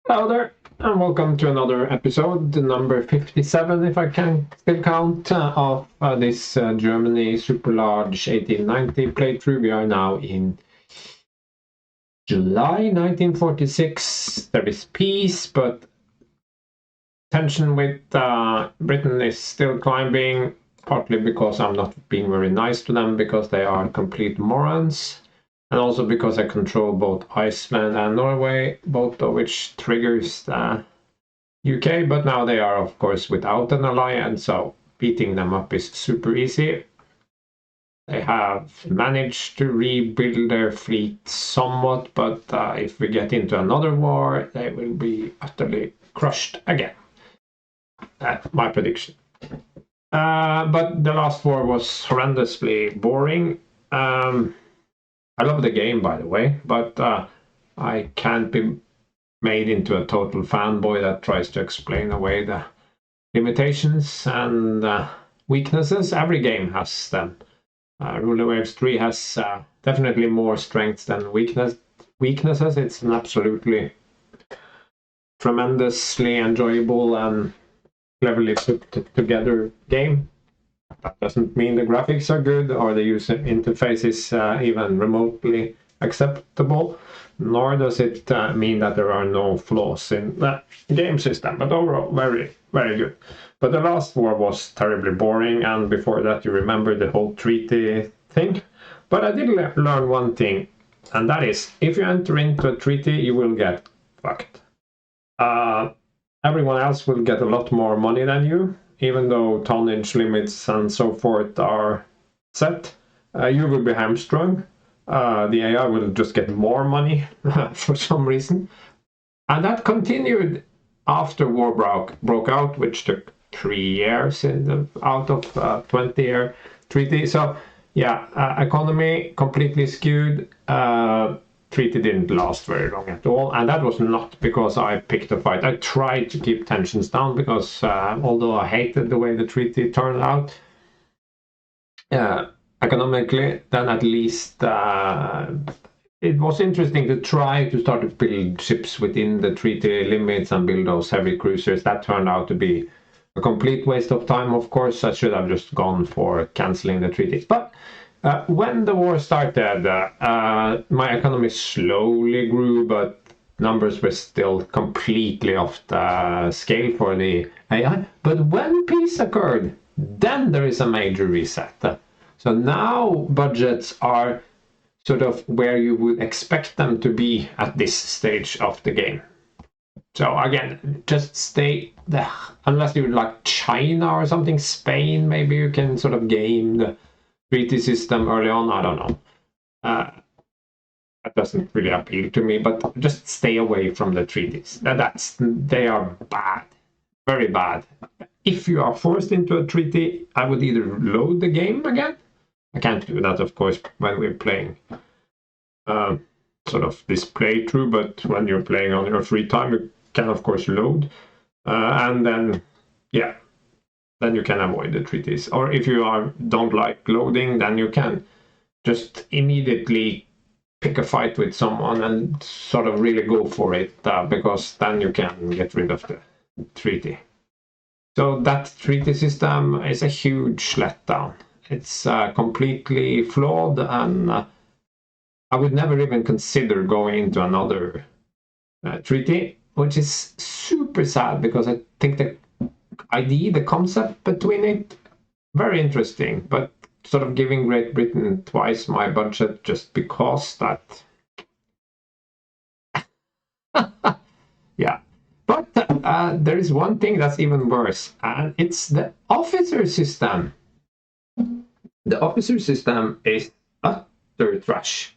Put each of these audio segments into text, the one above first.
Hello there, and welcome to another episode, number 57, if I can still count, of this Germany Super Large 1890 playthrough. We are now in July 1946. There is peace, but tension with Britain is still climbing, partly because I'm not being very nice to them because they are complete morons. And also because I control both Iceland and Norway, both of which triggers the UK, but now they are, of course, without an alliance, so beating them up is super easy. They have managed to rebuild their fleet somewhat, but if we get into another war, they will be utterly crushed again. That's my prediction. But the last war was horrendously boring. I love the game, by the way, but I can't be made into a total fanboy that tries to explain away the limitations and weaknesses. Every game has them. Ruler Waves 3 has definitely more strengths than weaknesses. It's an absolutely tremendously enjoyable and cleverly put together game. That doesn't mean the graphics are good or the user interface is even remotely acceptable, nor does it mean that there are no flaws in the game system, but overall very, very good. But the last war was terribly boring, and before that you remember the whole treaty thing. But I did learn one thing, and that is, if you enter into a treaty, you will get fucked. Everyone else will get a lot more money than you, even though tonnage limits and so forth are set. You will be hamstrung. The AI will just get more money for some reason. And that continued after war broke out, which took 3 years out of 20-year treaty. So yeah, economy completely skewed. Treaty didn't last very long at all, and that was not because I picked a fight. I tried to keep tensions down because although I hated the way the treaty turned out, economically, then at least it was interesting to try to start to build ships within the treaty limits and build those heavy cruisers. That turned out to be a complete waste of time, of course. I should have just gone for cancelling the treaties. But when the war started, my economy slowly grew, but numbers were still completely off the scale for the AI. But when peace occurred, then there is a major reset. So now budgets are sort of where you would expect them to be at this stage of the game. So again, just stay there. Unless you like China or something, Spain, maybe you can sort of game the treaty system early on. I don't know. That doesn't really appeal to me, but just stay away from the treaties. They are bad, very bad. If you are forced into a treaty, I would either load the game again. I can't do that, of course, when we're playing sort of this playthrough, but when you're playing on your free time, you can, of course, load. And then, yeah, then you can avoid the treaties. Or if you don't like loading, then you can just immediately pick a fight with someone and sort of really go for it, because then you can get rid of the treaty. So that treaty system is a huge letdown. It's completely flawed, and I would never even consider going into another treaty, which is super sad because I think the idea, the concept between it, very interesting, but sort of giving Great Britain twice my budget just because that. Yeah. But there is one thing that's even worse, and it's the officer system. The officer system is utter trash.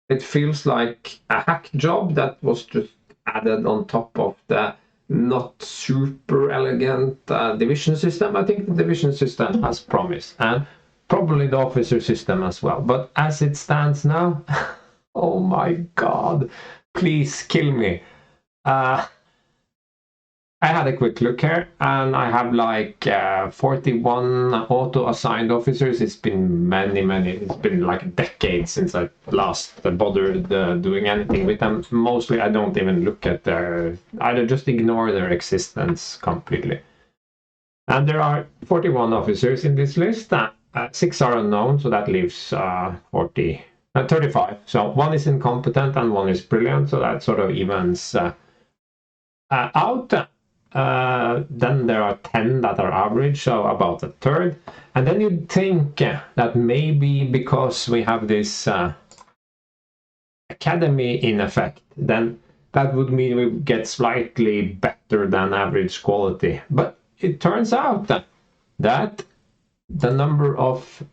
It feels like a hack job that was just added on top of the not super elegant division system. I think the division system has promise, and probably the officer system as well. But as it stands now, oh my god, please kill me. I had a quick look here, and I have like 41 auto-assigned officers. It's been it's been like decades since I last bothered doing anything with them. Mostly I don't even look at I just ignore their existence completely. And there are 41 officers in this list. 6 are unknown, so that leaves 35. So one is incompetent and one is brilliant, so that sort of evens out. Then there are 10 that are average, so about a third. And then you'd think that maybe because we have this academy in effect, then that would mean we get slightly better than average quality. But it turns out that the number of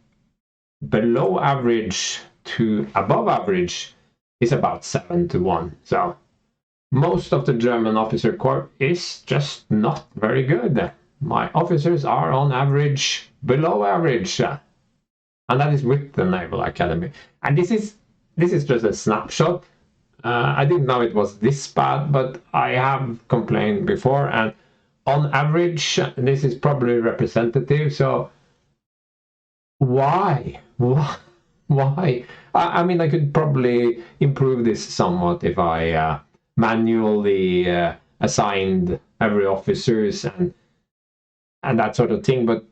below average to above average is about 7 to 1. So most of the German officer corps is just not very good. My officers are on average below average, and that is with the Naval Academy. And this is just a snapshot. I didn't know it was this bad, but I have complained before, and on average, this is probably representative. So why? I mean, I could probably improve this somewhat if I manually assigned every officers and that sort of thing. But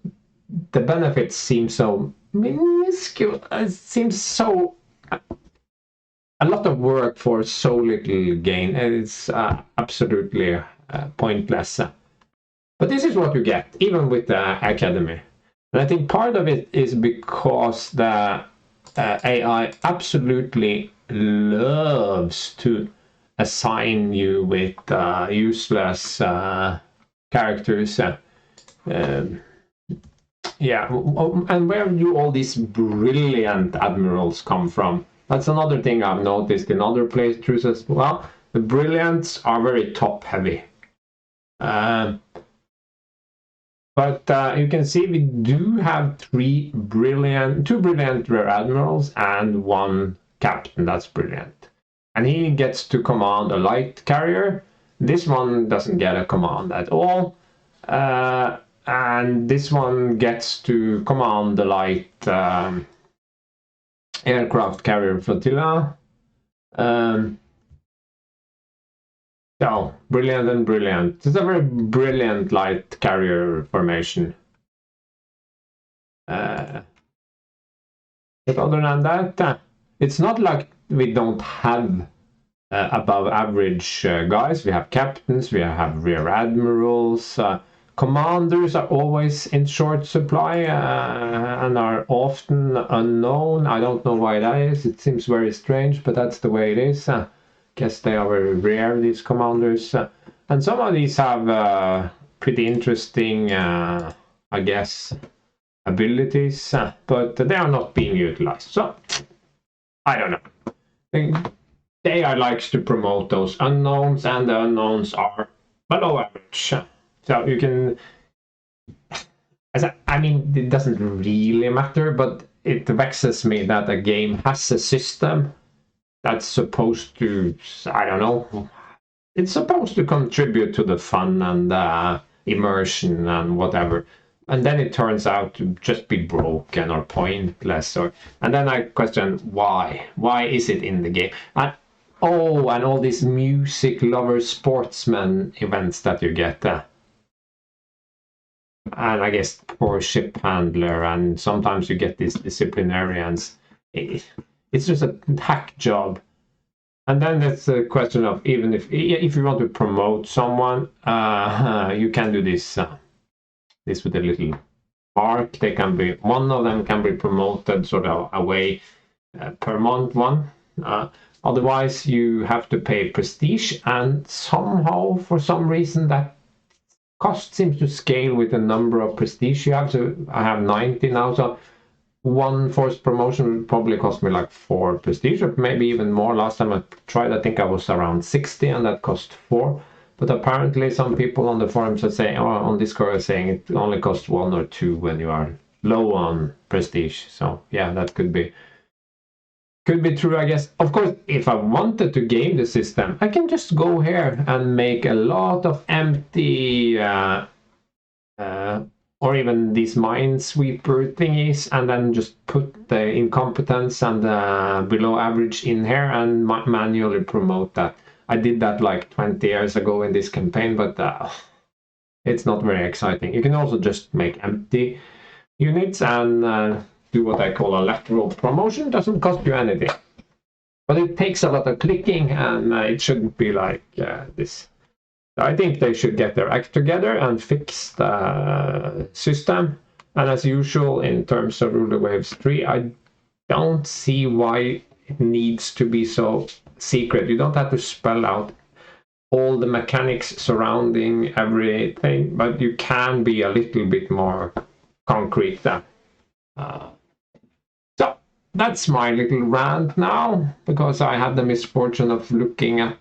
the benefits seem so minuscule. It seems so a lot of work for so little gain. It's absolutely pointless. But this is what you get, even with the academy. And I think part of it is because the AI absolutely loves to assign you with useless characters. Yeah, and where do all these brilliant admirals come from? That's another thing I've noticed in other playthroughs as well. The brilliants are very top-heavy. But you can see we do have two brilliant rear admirals and one captain that's brilliant. And he gets to command a light carrier. This one doesn't get a command at all. And this one gets to command the light aircraft carrier flotilla. So, brilliant and brilliant. It's a very brilliant light carrier formation. But other than that, it's not like we don't have above average guys. We have captains, we have rear admirals. Commanders are always in short supply and are often unknown. I don't know why that is. It seems very strange, but that's the way it is. Guess they are very rare, these commanders. And some of these have pretty interesting, I guess, abilities, but they are not being utilized. So, I don't know. The AI likes to promote those unknowns, and the unknowns are below average. So you can, I mean, it doesn't really matter, but it vexes me that a game has a system that's supposed to, I don't know, it's supposed to contribute to the fun and immersion and whatever. And then it turns out to just be broken or pointless. And then I question why? Why is it in the game? And all these music lover sportsman events that you get. And I guess poor ship handler, and sometimes you get these disciplinarians. It's just a hack job. And then it's a question of, even if you want to promote someone, you can do this with a little mark. They can be, one of them can be promoted sort of away per month one. Otherwise, you have to pay prestige, and somehow, for some reason, that cost seems to scale with the number of prestige you have. So I have 90 now, so one forced promotion would probably cost me like 4 prestige, or maybe even more. Last time I tried, I think I was around 60, and that cost 4. But apparently some people on the forums are saying, or on Discord are saying, it only costs 1 or 2 when you are low on prestige. So yeah, that could be could be true, I guess. Of course, if I wanted to game the system, I can just go here and make a lot of empty or even these minesweeper thingies, and then just put the incompetence and the below average in here and manually promote that. I did that like 20 years ago in this campaign, but it's not very exciting. You can also just make empty units and do what I call a lateral promotion. Doesn't cost you anything, but it takes a lot of clicking, and it shouldn't be like this. I think they should get their act together and fix the system. And as usual, in terms of Ruler Waves 3, I don't see why it needs to be so secret. You don't have to spell out all the mechanics surrounding everything, but you can be a little bit more concrete then. So that's my little rant now, because I had the misfortune of looking at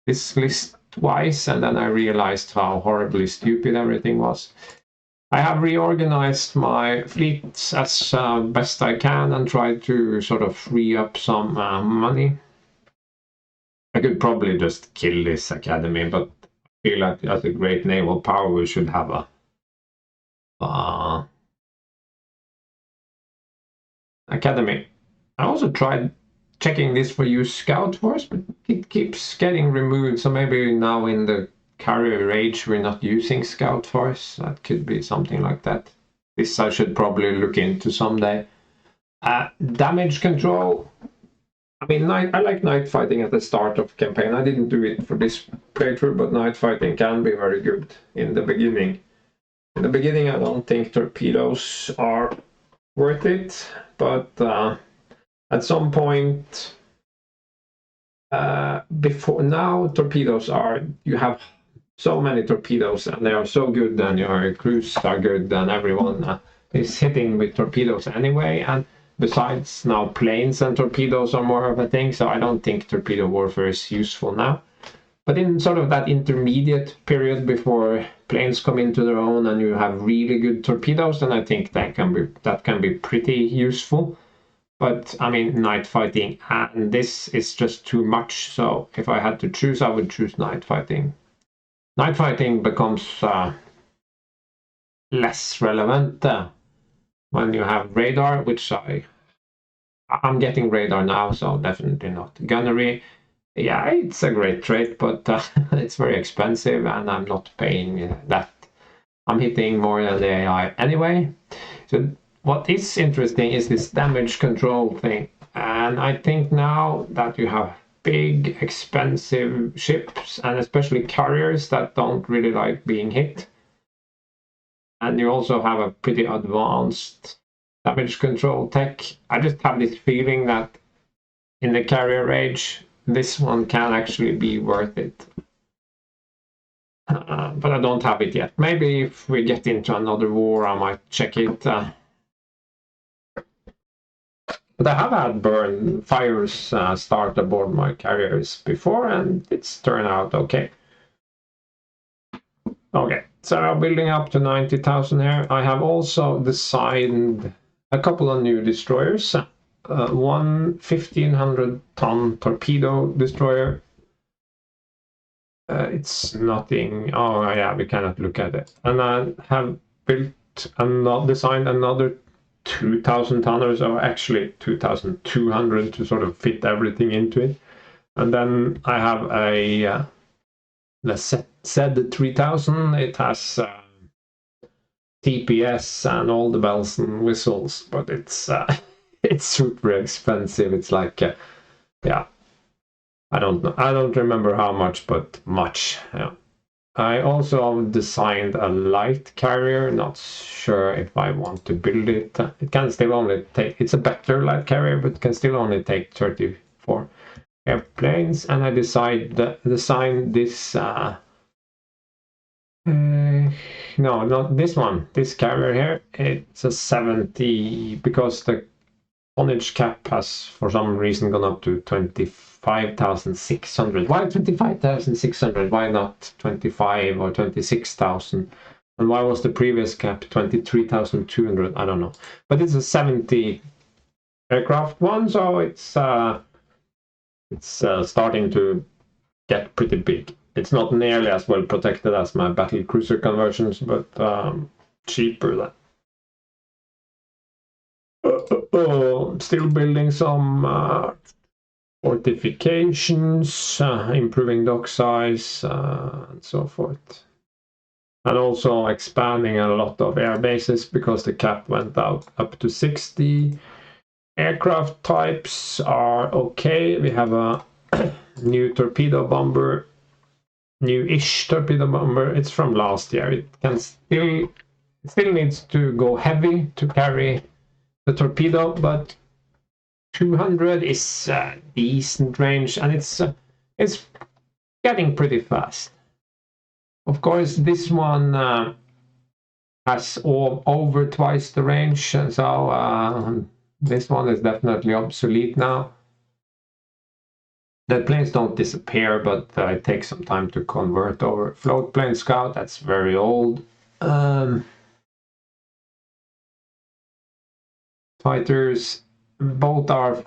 this list twice, and then I realized how horribly stupid everything was. I have reorganized my fleets as best I can and tried to sort of free up some money. I could probably just kill this academy, but I feel like as a great naval power we should have a academy. I also tried checking this for use scout force, but it keeps getting removed, so maybe now in the carrier age we're not using scout force. That could be something like that. This I should probably look into someday. Damage control. I mean, I like night fighting at the start of campaign. I didn't do it for this playthrough, but night fighting can be very good in the beginning. In the beginning I don't think torpedoes are worth it, but at some point before now, torpedoes are, you have so many torpedoes and they are so good, and your crews are good, and everyone is hitting with torpedoes anyway. And besides, now planes and torpedoes are more of a thing, so I don't think torpedo warfare is useful now. But in sort of that intermediate period before planes come into their own and you have really good torpedoes, then I think that can be pretty useful. But I mean, night fighting and this is just too much. So if I had to choose, I would choose night fighting. Night fighting becomes less relevant when you have radar, which I'm getting radar now, so definitely not. Gunnery, yeah, it's a great trait, but it's very expensive, and I'm not paying that. I'm hitting more than the AI anyway. So what is interesting is this damage control thing, and I think now that you have big expensive ships and especially carriers that don't really like being hit, and you also have a pretty advanced damage control tech, I just have this feeling that in the carrier age this one can actually be worth it. But I don't have it yet. Maybe if we get into another war I might check it. But I have had burn fires start aboard my carriers before, and it's turned out okay. Okay, so building up to 90,000 here. I have also designed a couple of new destroyers. One 1,500-ton torpedo destroyer. It's nothing. Oh yeah, we cannot look at it. And I have designed another 2,000 tonners, or actually 2,200 to sort of fit everything into it. And then I have a the Z3000. It has TPS and all the bells and whistles, but it's it's super expensive. It's like yeah, I don't remember how much, but much. Yeah. I also designed a light carrier. Not sure if I want to build it. It can still only take, it's a better light carrier, but can still only take 34 airplanes. And I designed this no, not this one, this carrier here. It's a 70, because the tonnage cap has for some reason gone up to 25,600. Why 25,600? Why not 25 or 26,000? And why was the previous cap 23,200? I don't know. But it's a 70 aircraft one, so it's starting to get pretty big. It's not nearly as well protected as my battle cruiser conversions, but cheaper than. Still building some fortifications, improving dock size, and so forth. And also expanding a lot of air bases because the cap went out up to 60. Aircraft types are okay. We have a new torpedo bomber, new-ish torpedo bomber. It's from last year. It still needs to go heavy to carry the torpedo, but 200 is decent range, and it's getting pretty fast. Of course, this one has over twice the range, so this one is definitely obsolete now. The planes don't disappear, but it takes some time to convert over. Float plane scout, that's very old. Fighters, both are a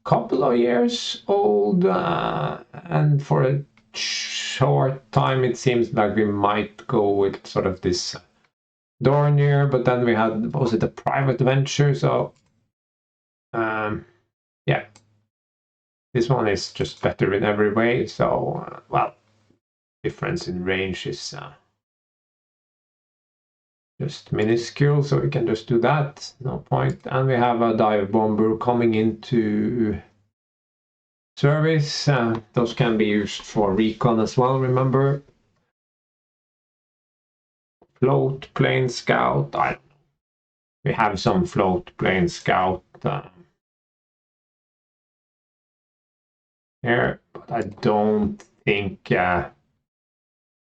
couple of years old, and for a short time it seems like we might go with sort of this Dornier, but then we had, was it a private venture? So yeah, this one is just better in every way. So well, difference in range is just minuscule, so we can just do that, no point. And we have a dive bomber coming into service. Those can be used for recon as well, remember. Float plane scout, I don't know. We have some float plane scout here, but I don't think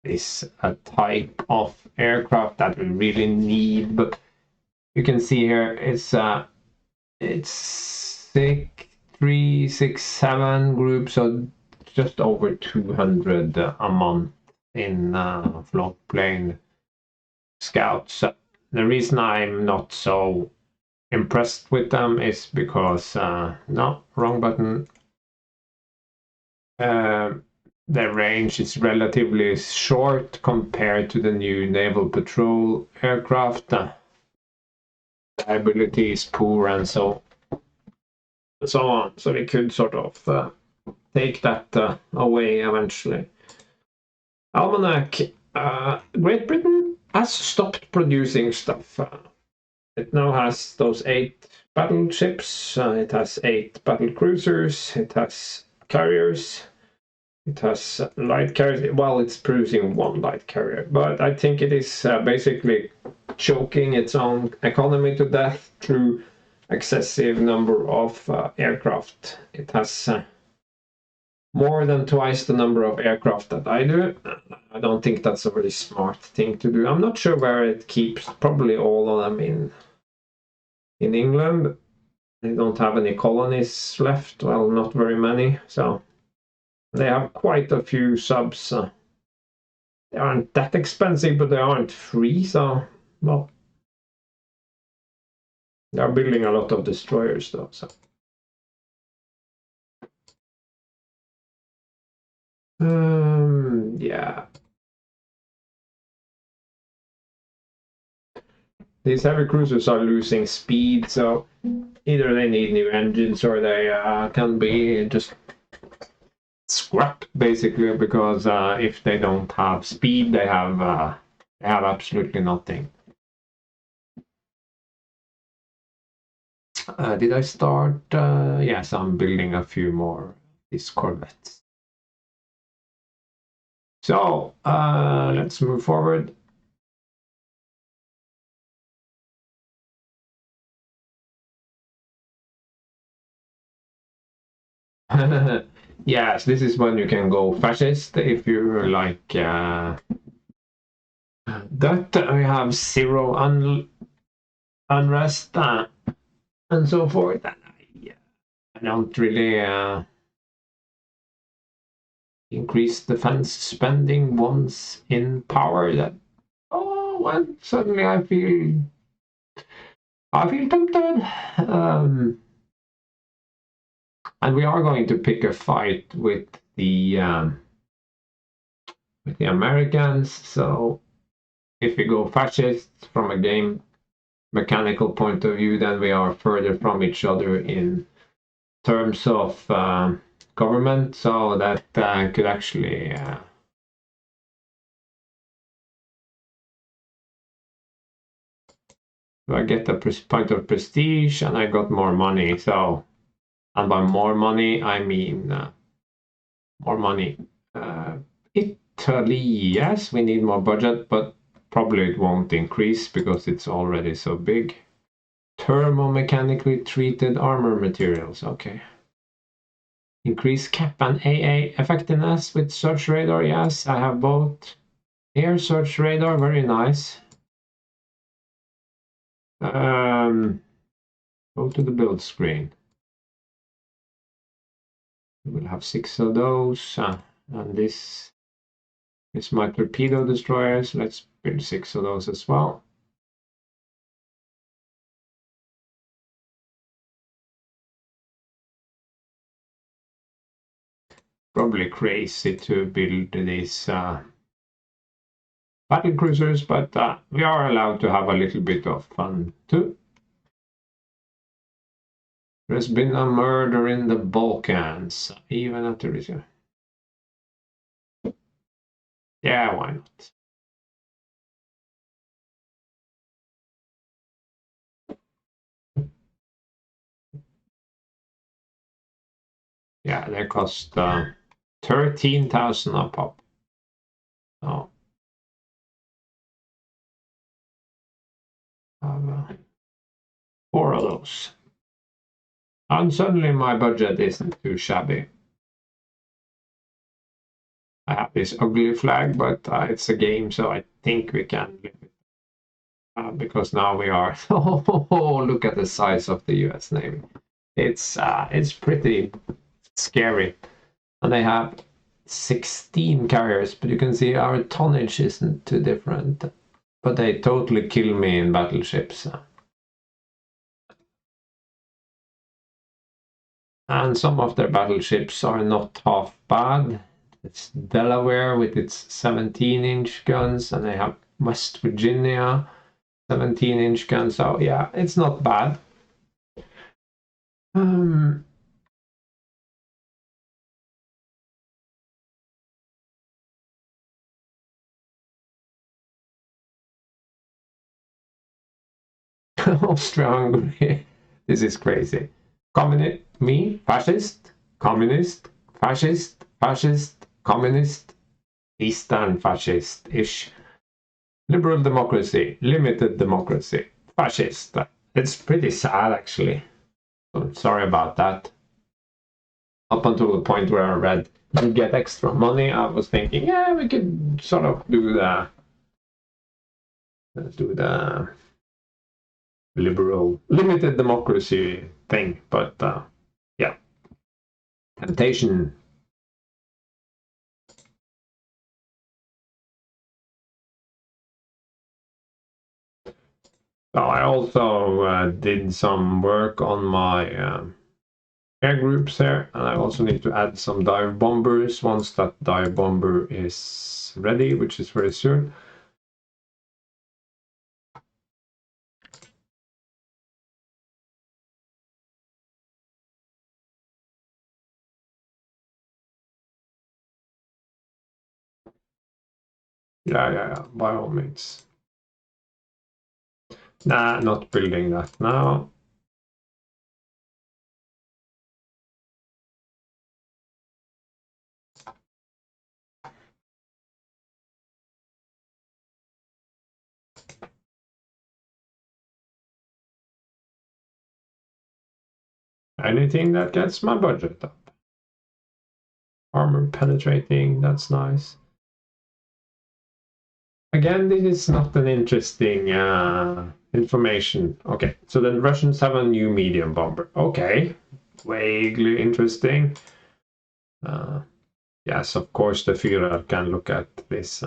is a type of aircraft that we really need. But you can see here it's 3, 6, 7 groups, so just over 200 a month in float plane scouts. The reason I'm not so impressed with them is because no, wrong button. The range is relatively short compared to the new naval patrol aircraft. The ability is poor and so on. So we could sort of take that away eventually. Almanac. Great Britain has stopped producing stuff. It now has those 8 battleships. It has 8 battle cruisers. It has carriers. It has light carriers. Well, it's producing 1 light carrier, but I think it is basically choking its own economy to death through excessive number of aircraft. It has more than twice the number of aircraft that I do. I don't think that's a very smart thing to do. I'm not sure where it keeps. Probably all of them in England. They don't have any colonies left. Well, not very many. So they have quite a few subs. They aren't that expensive, but they aren't free. So, well, they're building a lot of destroyers though. So. Yeah. These heavy cruisers are losing speed, so either they need new engines or they can be just scrapped basically, because if they don't have speed, they have absolutely nothing. Did I start? Yes, I'm building a few more these corvettes. So let's move forward. Yes, this is when you can go fascist if you're like that. We have 0 unrest and so forth. I don't really increase defense spending once in power. That well, suddenly I feel tempted. And we are going to pick a fight with the Americans. So if we go fascist from a game mechanical point of view, then we are further from each other in terms of government. So that could actually I get a point of prestige and I got more money. So, and by more money, I mean more money. Italy, yes, we need more budget, but probably it won't increase because it's already so big. Thermomechanically treated armor materials, okay. Increase cap and AA effectiveness with search radar, yes, I have both. Air search radar, very nice. Go to the build screen. We will have 6 of those, and this is my torpedo destroyers. Let's build 6 of those as well. Probably crazy to build these battle cruisers, but we are allowed to have a little bit of fun too. There's been a murder in the Balkans, even at the reserve. Yeah, why not? Yeah, they cost 13,000 a pop. Oh. 4 of those. And suddenly my budget isn't too shabby. I have this ugly flag, but it's a game, so I think we can live with it. Because now we are. Oh, look at the size of the U.S. Navy. It's pretty scary, and they have 16 carriers. But you can see our tonnage isn't too different. But they totally kill me in battleships. And some of their battleships are not half bad. It's Delaware with its 17-inch guns, and they have West Virginia 17-inch guns. So yeah, it's not bad. Austria-Hungary. This is crazy. Communist, me, fascist, communist, fascist, fascist, communist, Eastern fascist-ish. Liberal democracy, limited democracy, fascist. It's pretty sad, actually. So sorry about that. Up until the point where I read you get extra money, I was thinking, yeah, we could sort of do the liberal limited democracy thing, but yeah, temptation. So I also did some work on my air groups here, and I also need to add some dive bombers once that dive bomber is ready, which is very soon. Yeah, by all means. Nah, not building that now. Anything that gets my budget up. Armor penetrating, that's nice. Again, this is not an interesting information. Okay, so the Russians have a new medium bomber. Okay, vaguely interesting. Yes, of course, the Führer can look at this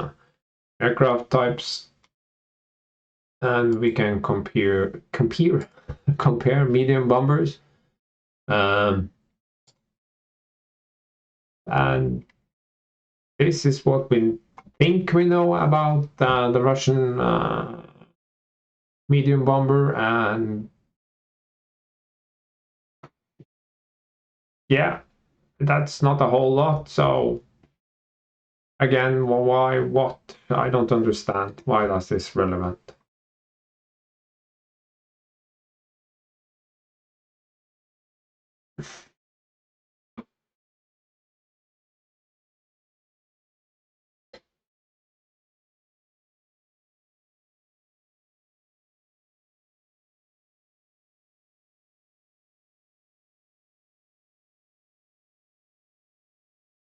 aircraft types, and we can compare medium bombers. And this is what we think we know about the Russian medium bomber, and yeah, that's not a whole lot. So again, why, what? I don't understand. Why is this relevant?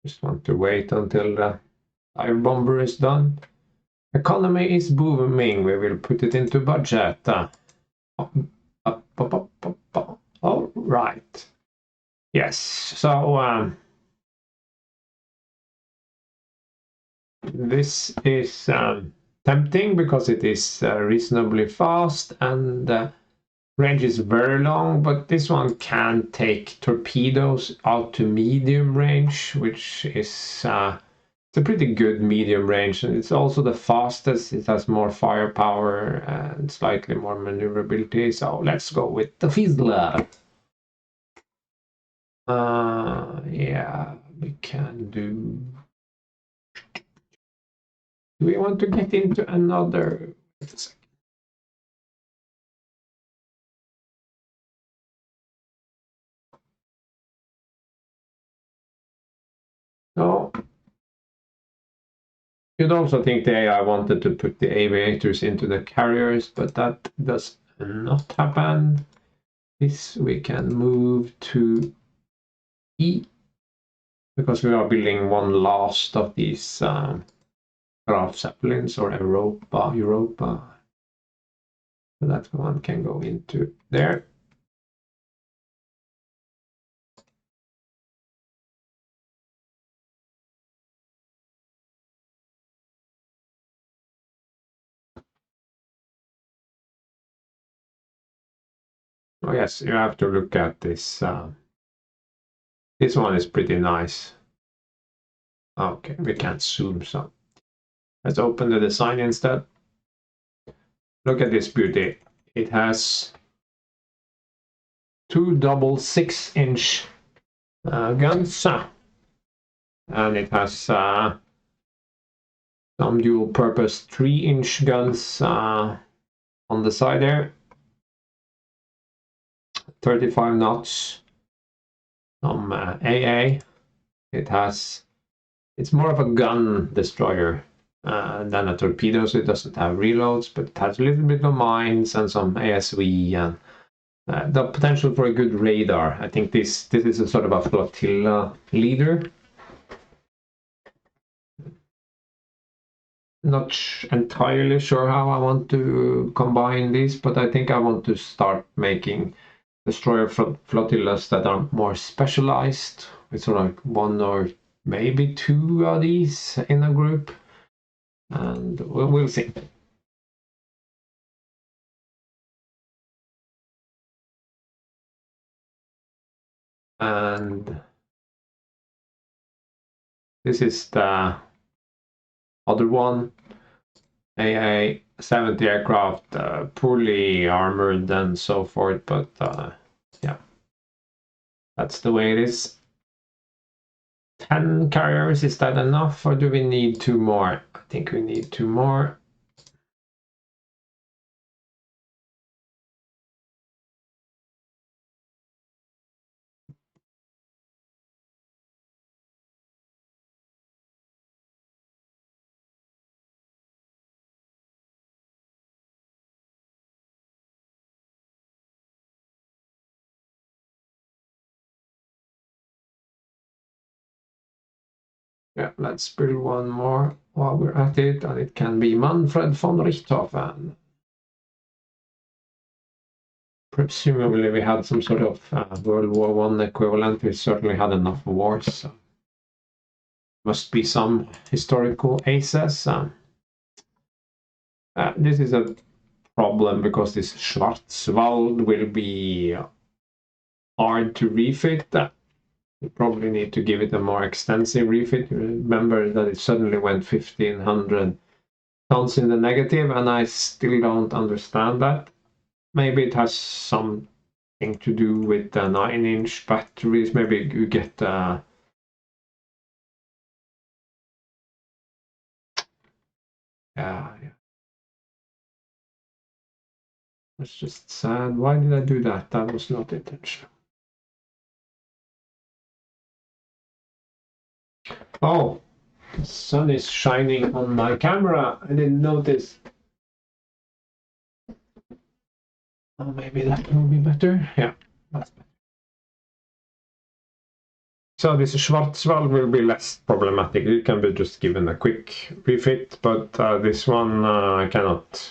Just want to wait until the dive bomber is done. Economy is booming. We will put it into budget. All right. Yes. So this is tempting because it is reasonably fast and range is very long, but this one can take torpedoes out to medium range, which is it's a pretty good medium range, and it's also the fastest. It has more firepower and slightly more maneuverability. So let's go with the Fizzler. Yeah, we can do. Do we want to get into another? Wait a second. No. You'd also think the AI wanted to put the aviators into the carriers, but that does not happen. This we can move to E, because we are building one last of these craft zeppelins, or Europa. So that one can go into there. Oh yes, you have to look at this. This one is pretty nice. Okay, we can't zoom, so let's open the design instead. Look at this beauty. It has two double 6-inch guns, and it has some dual purpose 3-inch guns on the side there. 35 knots. Some AA. It's more of a gun destroyer than a torpedo, so it doesn't have reloads, but it has a little bit of mines and some ASV and the potential for a good radar. I think this is a sort of a flotilla leader. Not entirely sure how I want to combine these, but I think I want to start making destroyer flotillas that are more specialized, with sort of one or maybe two of these in a group, and we'll see. And this is the other one, AA-70 aircraft, poorly armored and so forth, but yeah, that's the way it is. 10 carriers, is that enough, or do we need 2 more? I think we need 2 more. Yeah, let's build one more while we're at it, and it can be Manfred von Richthofen. Presumably we had some sort of World War I equivalent. We certainly had enough wars, so must be some historical aces. This is a problem because this Schwarzwald will be hard to refit. You probably need to give it a more extensive refit. Remember that it suddenly went 1500 tons in the negative, and I still don't understand that. Maybe it has something to do with the 9-inch batteries. Maybe you get yeah. It's just sad. Why did I do that? That was not intentional. Oh, the sun is shining on my camera. I didn't notice. Oh, maybe that will be better. Yeah, that's better. So this Schwarzwald will be less problematic. It can be just given a quick refit, but this one I cannot.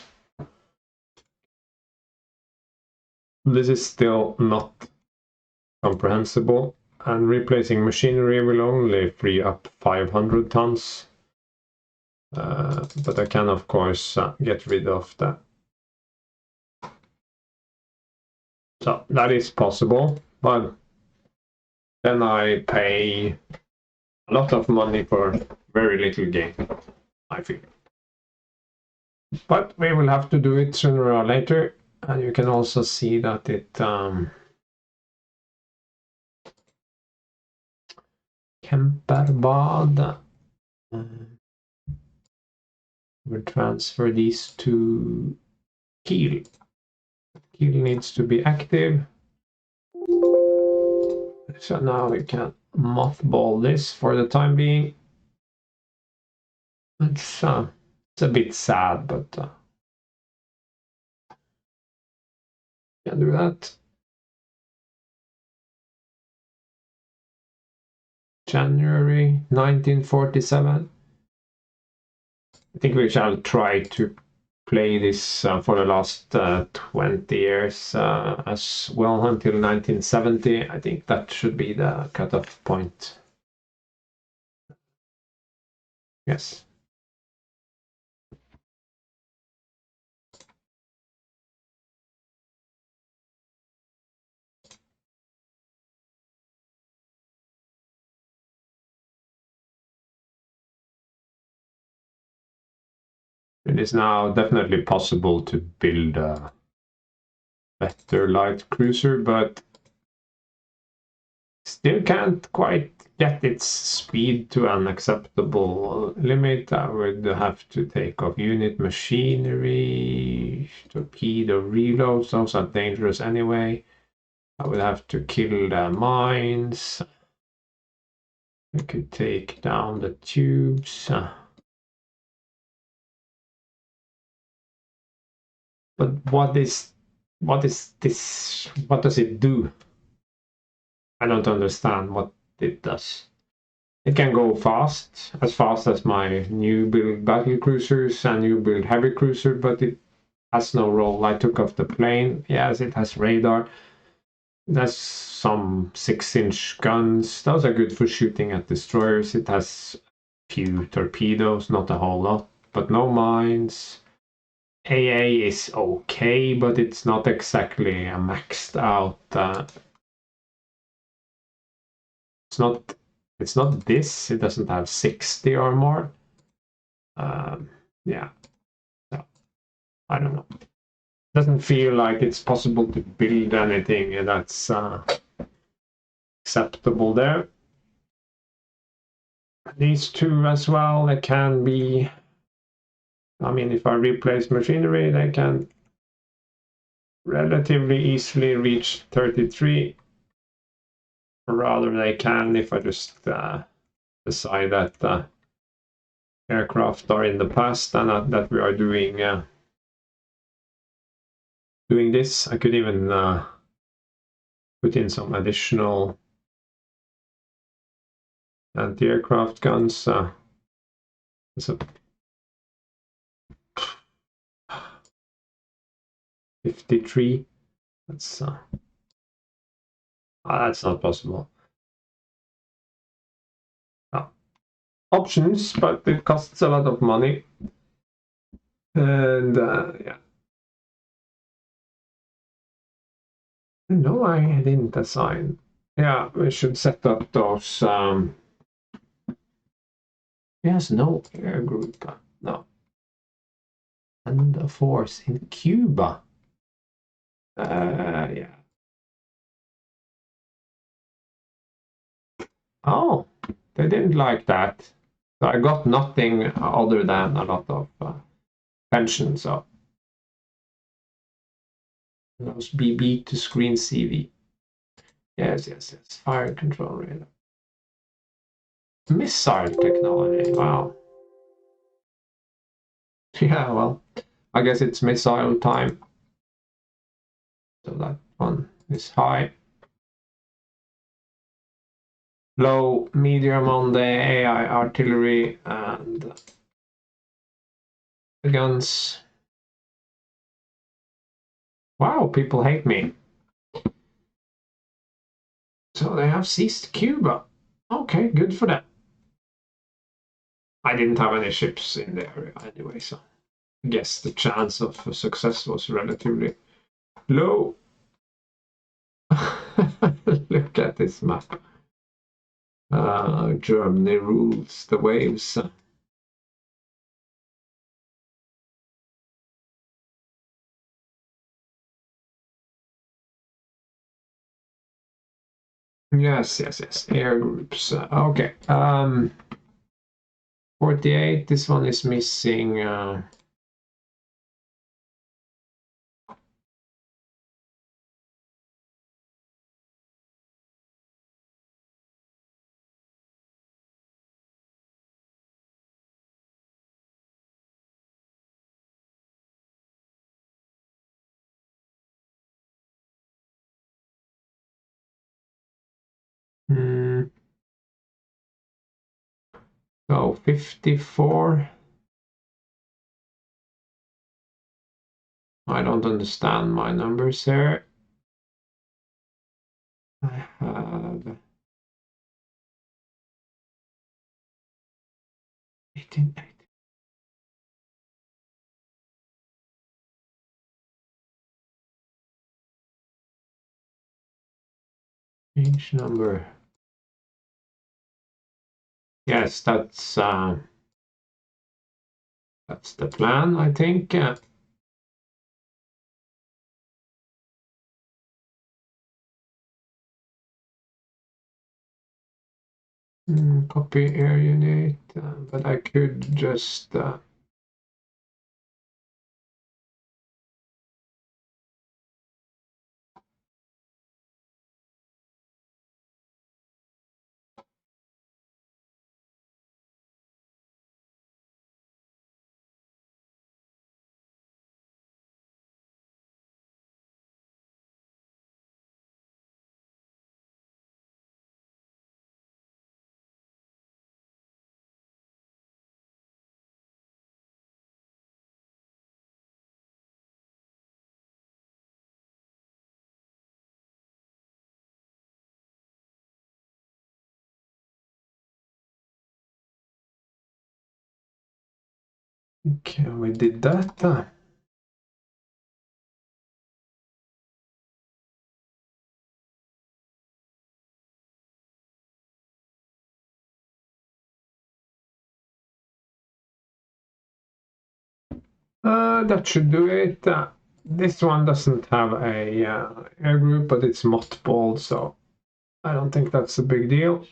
This is still not comprehensible, and replacing machinery will only free up 500 tons. But I can, of course, get rid of that. So that is possible, but then I pay a lot of money for very little gain, I feel. But we will have to do it sooner or later, and you can also see that it Kemperbad. We'll transfer these to Kiel. Kiel needs to be active. So now we can mothball this for the time being. It's a bit sad, but can do that. January 1947. I think we shall try to play this for the last 20 years as well until 1970. I think that should be the cutoff point. Yes. It is now definitely possible to build a better light cruiser, but still can't quite get its speed to an acceptable limit. I would have to take off unit machinery, torpedo reloads, those are dangerous anyway. I would have to kill the mines. I could take down the tubes. But what is this? What does it do? I don't understand what it does. It can go fast as my new build battle cruisers and new build heavy cruiser, but it has no role. I took off the plane. Yes, it has radar. There's some 6-inch guns. Those are good for shooting at destroyers. It has a few torpedoes, not a whole lot, but no mines. AA is okay, but it's not exactly a maxed out. It's not this. It doesn't have 60 or more. Yeah. So, I don't know. Doesn't feel like it's possible to build anything that's acceptable there. These two as well, they can be. I mean, if I replace machinery, they can relatively easily reach 33. Or rather, they can if I just decide that aircraft are in the past and that we are doing this. I could even put in some additional anti-aircraft guns. So 53. That's not possible. Options, but it costs a lot of money. And yeah. No, I didn't assign Yeah, we should set up those. Yes, no air group. No. And a force in Cuba. Yeah. Oh, they didn't like that. So I got nothing other than a lot of pension. So those BB to screen CV. Yes, yes, yes. Fire control radar. Missile technology. Wow. Yeah, well, I guess it's missile time. So that one is high. Low, medium on the AI artillery and the guns. Wow, people hate me. So they have seized Cuba. Okay, good for them. I didn't have any ships in the area anyway, so I guess the chance of success was relatively low. Look at this map. Germany rules the waves. Yes, yes, yes. Air groups. Okay. 48. This one is missing. So 54. I don't understand my numbers here. I have 18. Page number. Yes, that's the plan, I think. Copy air unit, but I could just okay, we did that. That should do it. This one doesn't have a air group, but it's mothballed, so I don't think that's a big deal.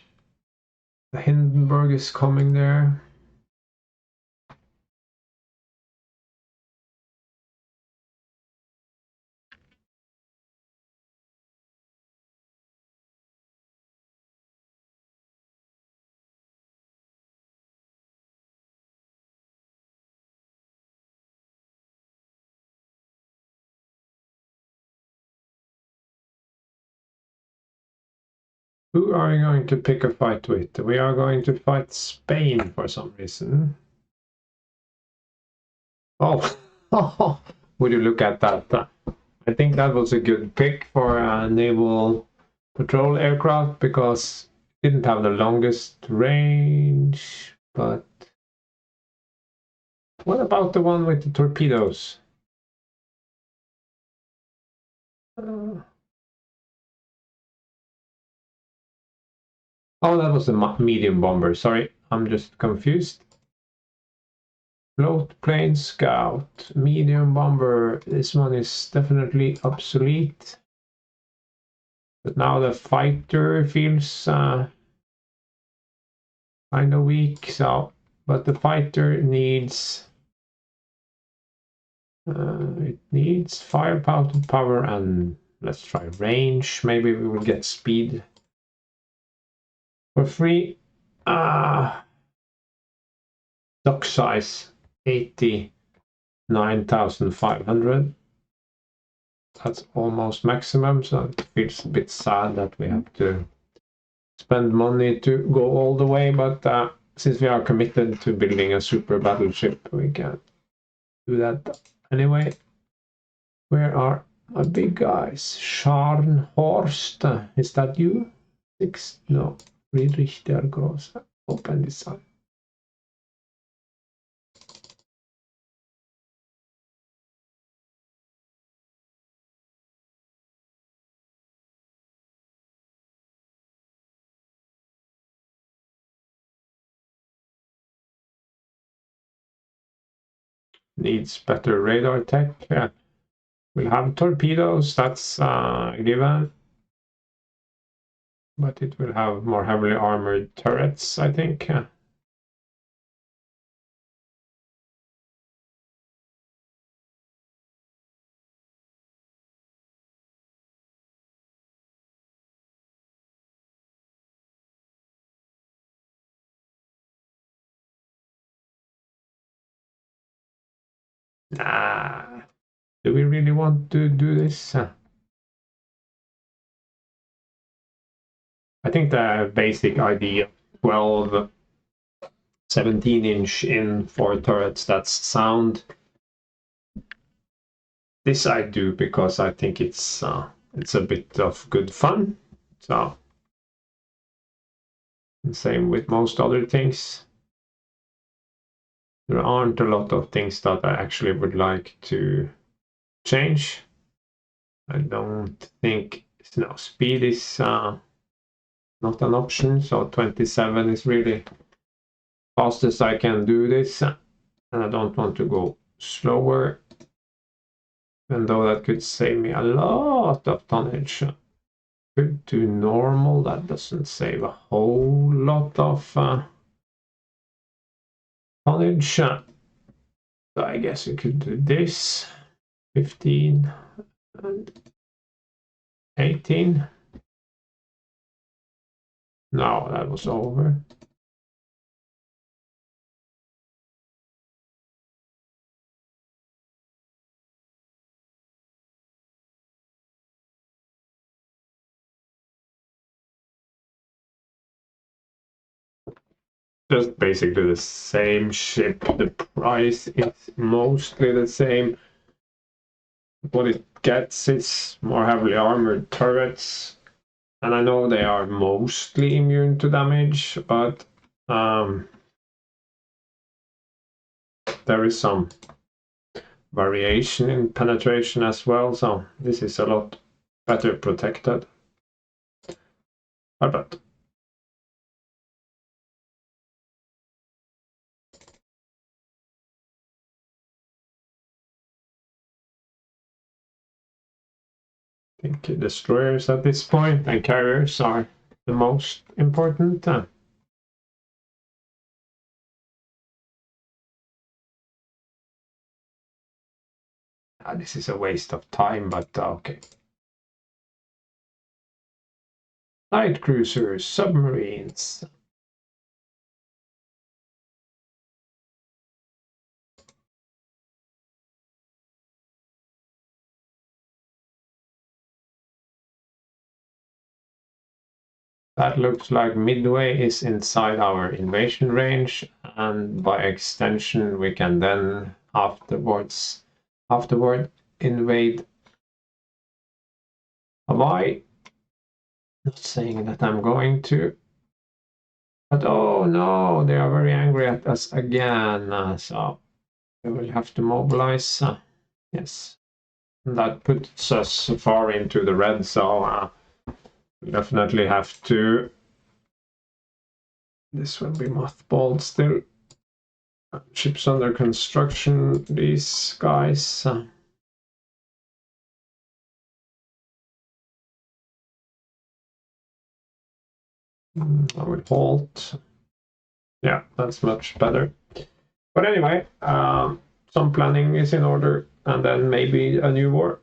The Hindenburg is coming there. Who are we going to pick a fight with? We are going to fight Spain for some reason. Oh, would you look at that? I think that was a good pick for a naval patrol aircraft because it didn't have the longest range. But what about the one with the torpedoes? Uh, Oh, that was a medium bomber. Sorry, I'm just confused. Float plane scout, medium bomber. This one is definitely obsolete. But now the fighter feels kind of weak. So, but the fighter needs it needs firepower and let's try range. Maybe we will get speed for free. Dock size 89,500. That's almost maximum, so it feels a bit sad that we have to spend money to go all the way, but since we are committed to building a super battleship, we can do that anyway. Where are my big guys? Scharnhorst, is that you? 6? No, Friedrich der Große. Open this one. Needs better radar tech. Yeah. We'll have torpedoes, that's given. But it will have more heavily armored turrets, I think. Nah. Do we really want to do this? I think the basic idea, 12, 17-inch in 4 turrets, that's sound. This I do because I think it's a bit of good fun. So, same with most other things. There aren't a lot of things that I actually would like to change. I don't think, no, speed is not an option, so 27 is really fastest I can do this, and I don't want to go slower, even though that could save me a lot of tonnage. Could do normal, that doesn't save a whole lot of tonnage, so I guess we could do this, 15 and 18. No, that was over. Just basically the same ship. The price is mostly the same. What it gets is more heavily armored turrets, and I know they are mostly immune to damage, but there is some variation in penetration as well, so this is a lot better protected. But I think destroyers at this point and carriers are the most important. This is a waste of time, but okay. Light cruisers, submarines. That looks like Midway is inside our invasion range, and by extension we can then afterward invade Hawaii. Not saying that I'm going to, but oh no, they are very angry at us again, so we will have to mobilize. Yes, that puts us far into the red, so we definitely have to This will be mothballed still. Ships under construction, these guys. I would halt. Yeah, that's much better. But anyway, some planning is in order, and then maybe a new war.